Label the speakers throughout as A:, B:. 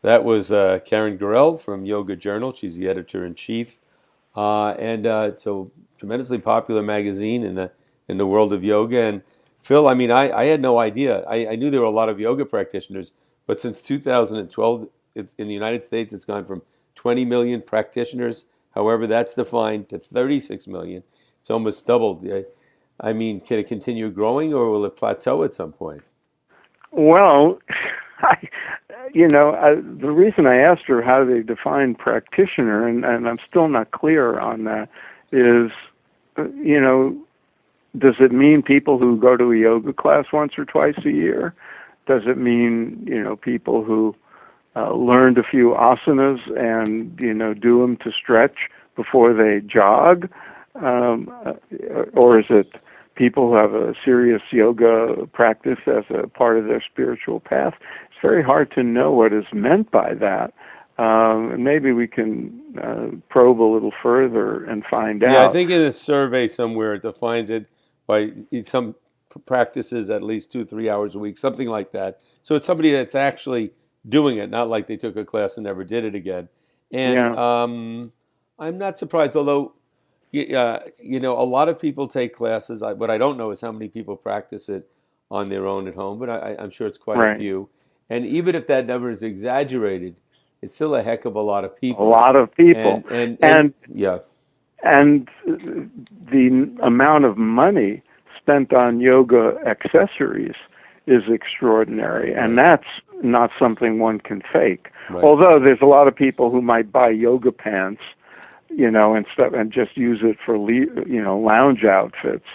A: That was Carin Gorrell from Yoga Journal. She's the editor-in-chief, and it's a tremendously popular magazine in the world of yoga. And Phil, I mean, I had no idea. I knew there were a lot of yoga practitioners, but since 2012, it's in the United States, it's gone from 20 million practitioners, however that's defined, to 36 million. It's almost doubled. I mean, can it continue growing, or will it plateau at some point?
B: Well, I, the reason I asked her how they define practitioner, and I'm still not clear on that, is, you know, does it mean people who go to a yoga class once or twice a year? Does it mean, people who learned a few asanas and, do them to stretch before they jog? Or is it people who have a serious yoga practice as a part of their spiritual path? It's very hard to know what is meant by that. Maybe we can probe a little further and find
A: Yeah, I
B: out.
A: think in a survey somewhere it defines it by some practices at least 2, 3 hours a week, something like that. So it's somebody that's actually doing it, not like they took a class and never did it again. And
B: Yeah,
A: I'm not surprised, although a lot of people take classes. What I don't know is how many people practice it on their own at home, but I'm sure it's quite a
B: right.
A: few. And even if that number is exaggerated, it's still a heck of a lot of
B: A
A: people.
B: lot of people.
A: And
B: And
A: yeah.
B: and the amount of money spent on yoga accessories is extraordinary, and
A: Right,
B: that's not something one can fake.
A: right.
B: Although there's a lot of people who might buy yoga pants, and stuff, and just use it for lounge outfits.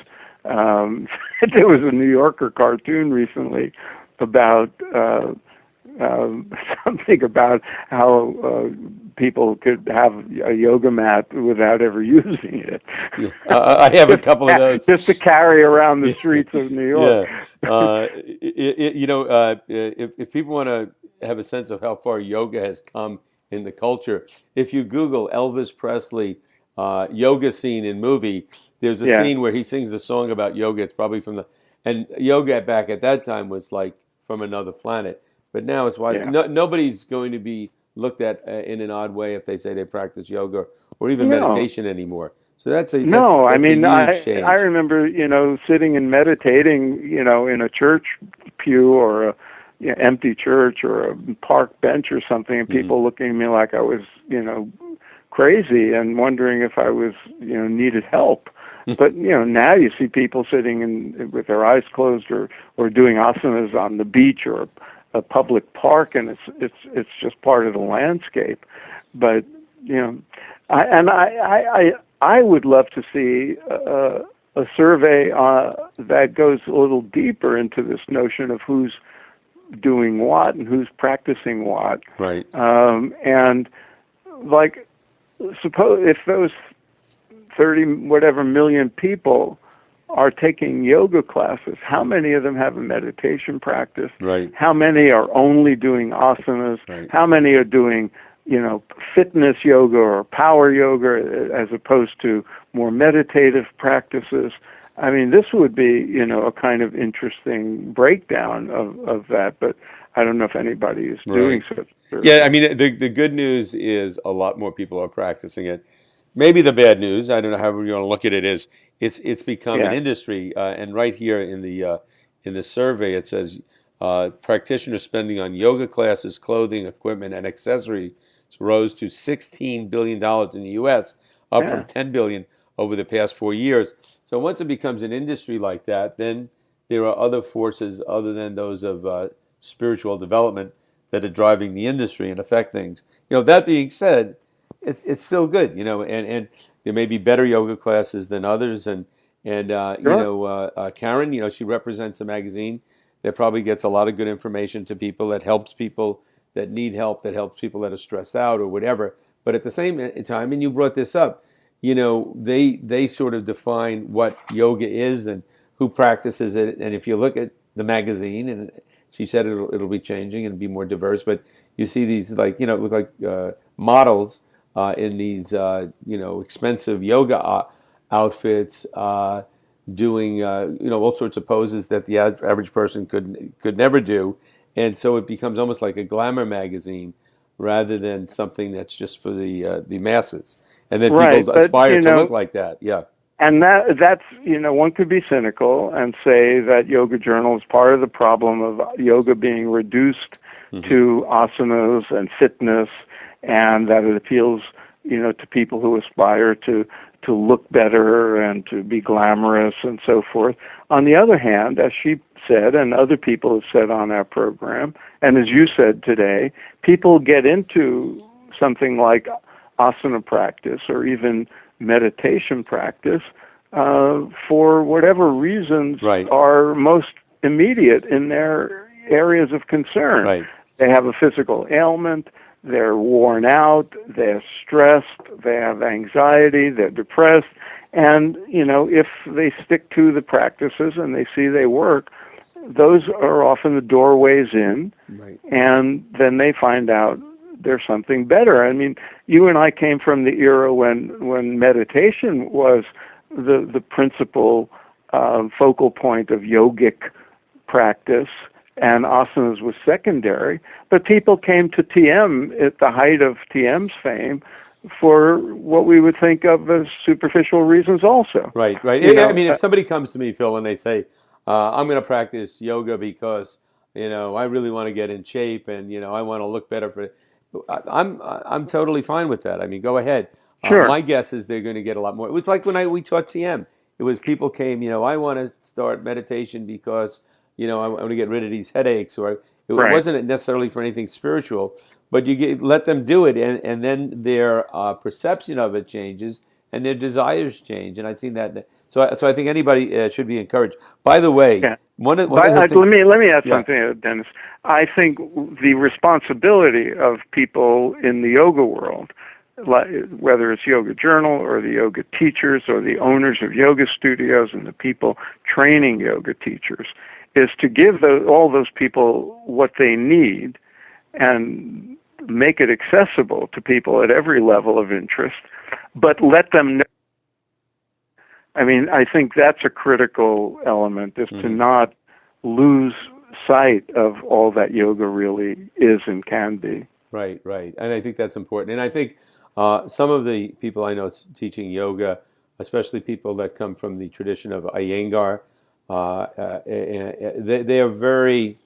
B: There was a New Yorker cartoon recently about something about how people could have a yoga mat without ever using it.
A: Yeah, I have a
B: just
A: couple of those.
B: just to carry around the
A: Yeah,
B: streets of New York.
A: yeah. If people want to have a sense of how far yoga has come in the culture, if you Google Elvis Presley yoga scene in movie, there's a
B: Yeah,
A: scene where he sings a song about yoga. It's probably from and yoga back at that time was like from another planet. But now it's why
B: yeah.
A: nobody's going to be looked at in an odd way if they say they practice yoga or even
B: No,
A: meditation anymore. So that's a that's
B: no. I
A: that's a
B: mean,
A: huge
B: I
A: change.
B: remember sitting and meditating, in a church pew or a empty church or a park bench or something, and
A: Hmm.
B: people looking at me like I was, crazy and wondering if I was, needed help. But now you see people sitting with their eyes closed or doing asanas on the beach or a public park, and it's just part of the landscape. But you know, I would love to see a survey that goes a little deeper into this notion of who's doing what and who's practicing what,
A: Right.
B: and like suppose if those 30 whatever million people are taking yoga classes, how many of them have a meditation practice?
A: Right.
B: How many are only doing asanas?
A: Right.
B: How many are doing, fitness yoga or power yoga as opposed to more meditative practices? I mean, this would be, a kind of interesting breakdown of that, but I don't know if anybody is doing
A: Right.
B: such a
A: Yeah, I
B: survey.
A: mean, the good news is a lot more people are practicing it. Maybe the bad news, I don't know how you want to look at it, is it's become an
B: Yeah,
A: industry. And right here in the survey, it says practitioners spending on yoga classes, clothing, equipment, and accessories rose to $16 billion in the U.S., up from
B: yeah.
A: 10 billion over the past 4 years. So once it becomes an industry like that, then there are other forces other than those of spiritual development that are driving the industry and affect things. That being said, it's still good, and there may be better yoga classes than others,
B: Sure.
A: Carin, she represents a magazine that probably gets a lot of good information to people that helps people that need help, that helps people that are stressed out or whatever. But at the same time, and you brought this up, they sort of define what yoga is and who practices it. And if you look at the magazine, and she said it'll be changing and be more diverse, but you see these like look like models in these expensive yoga outfits doing all sorts of poses that the average person could never do, and so it becomes almost like a glamour magazine. rather than something that's just for the masses, and then people
B: Right, but
A: aspire to look like that. Yeah.
B: and that's one could be cynical and say that yoga journal is part of the problem of yoga being reduced
A: Hmm.
B: to asanas and fitness, and that it appeals to people who aspire to look better and to be glamorous and so forth. On the other hand, as she said, and other people have said on our program, and as you said today, people get into something like asana practice or even meditation practice for whatever reasons
A: Right.
B: are most immediate in their areas of concern.
A: Right.
B: They have a physical ailment, they're worn out, they're stressed, they have anxiety, they're depressed, and if they stick to the practices and they see they work, those are often the doorways in,
A: Right.
B: and then they find out there's something better. I mean, you and I came from the era when meditation was the principal focal point of yogic practice, and asanas was secondary. But people came to TM at the height of TM's fame for what we would think of as superficial reasons also.
A: Right. Right.
B: You
A: I
B: know,
A: mean, if somebody comes to me, Phil, and they say, "I'm going to practice yoga because I really want to get in shape and I want to look better for," I'm totally fine with that. I mean, go ahead.
B: sure,
A: My guess is they're going to get a lot more. It was like when we taught TM. It was people came, I want to start meditation because I want to get rid of these headaches, or it
B: right.
A: wasn't necessarily for anything spiritual. But let them do it, and then their perception of it changes, and their desires change. And I've seen that. So I think anybody should be encouraged. By the way,
B: Yeah.
A: one of
B: But
A: the things.
B: let me add
A: Yeah.
B: something, Dennis. I think the responsibility of people in the yoga world, whether it's Yoga Journal or the yoga teachers or the owners of yoga studios and the people training yoga teachers, is to give all those people what they need and make it accessible to people at every level of interest, but let them know. I mean, I think that's a critical element, is to
A: Mhm.
B: not lose sight of all that yoga really is and can be.
A: Right, right. And I think that's important. And I think some of the people I know teaching yoga, especially people that come from the tradition of Iyengar, they are very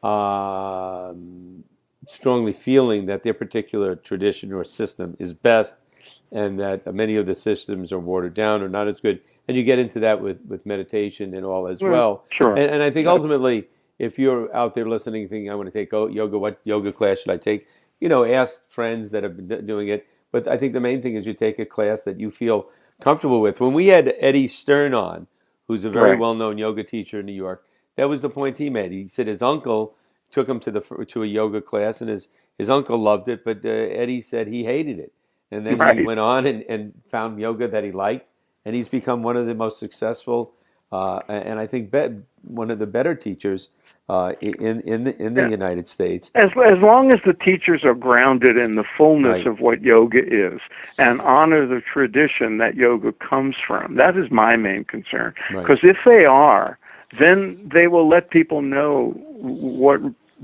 A: um, strongly feeling that their particular tradition or system is best, and that many of the systems are watered down or not as good. And you get into that with meditation and all as
B: Well,
A: well.
B: sure.
A: And I think
B: That,
A: ultimately, if you're out there listening, thinking, I want to take yoga, what yoga class should I take? Ask friends that have been doing it. But I think the main thing is you take a class that you feel comfortable with. When we had Eddie Stern on, who's a very
B: right.
A: well-known yoga teacher in New York, that was the point he made. He said his uncle took him to a yoga class, and his uncle loved it, but Eddie said he hated it. And then he
B: Right.
A: went on and found yoga that he liked, and he's become one of the most successful, and I think one of the better teachers in the
B: Yeah.
A: United States.
B: As long as the teachers are grounded in the fullness
A: Right,
B: of what yoga is and honor the tradition that yoga comes from, that is my main concern.
A: right,
B: Because if they are, then they will let people know what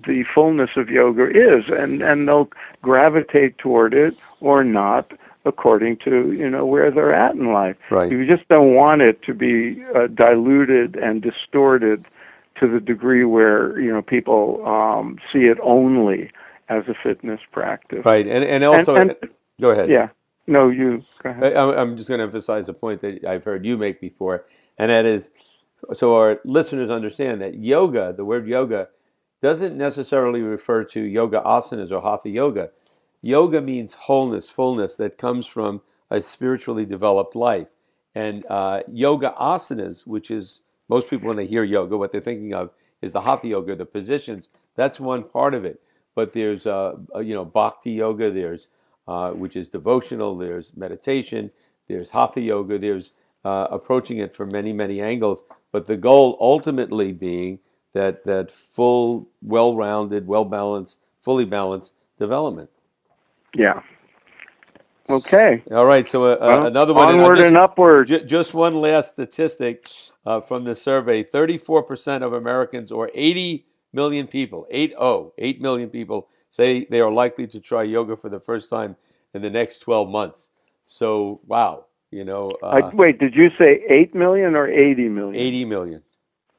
B: the fullness of yoga is, and they'll gravitate toward it or not according to where they're at in life.
A: right.
B: You just don't want it to be diluted and distorted to the degree where people see it only as a fitness practice.
A: Right, and
B: And
A: also, go ahead.
B: yeah, no, you go ahead.
A: I'm just going to emphasize a point that I've heard you make before, and that is, so our listeners understand that yoga, the word yoga, doesn't necessarily refer to yoga asanas or hatha yoga. Yoga means wholeness, fullness that comes from a spiritually developed life. And yoga asanas, which is most people when they hear yoga, what they're thinking of is the hatha yoga, the positions. That's one part of it. But there's bhakti yoga. There's which is devotional. There's meditation. There's hatha yoga. There's approaching it from many, many angles. But the goal ultimately being that full, well-rounded, well-balanced, fully balanced development.
B: Yeah. Okay.
A: All right. So
B: Well,
A: another one, and
B: onward and upward.
A: just one last statistic from the survey: 34% of Americans, or 80 million people, 8 million people, say they are likely to try yoga for the first time in the next 12 months. So, wow,
B: Wait, did you say 8 million or 80 million?
A: 80 million.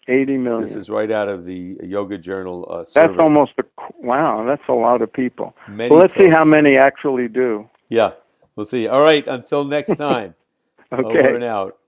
B: 80
A: This
B: million.
A: is right out of the Yoga Journal
B: That's
A: survey.
B: almost wow, that's a lot of people.
A: Many
B: Well, let's see how
A: folks.
B: many actually do.
A: Yeah, we'll see. All right, until next time. Over
B: Okay.
A: and out.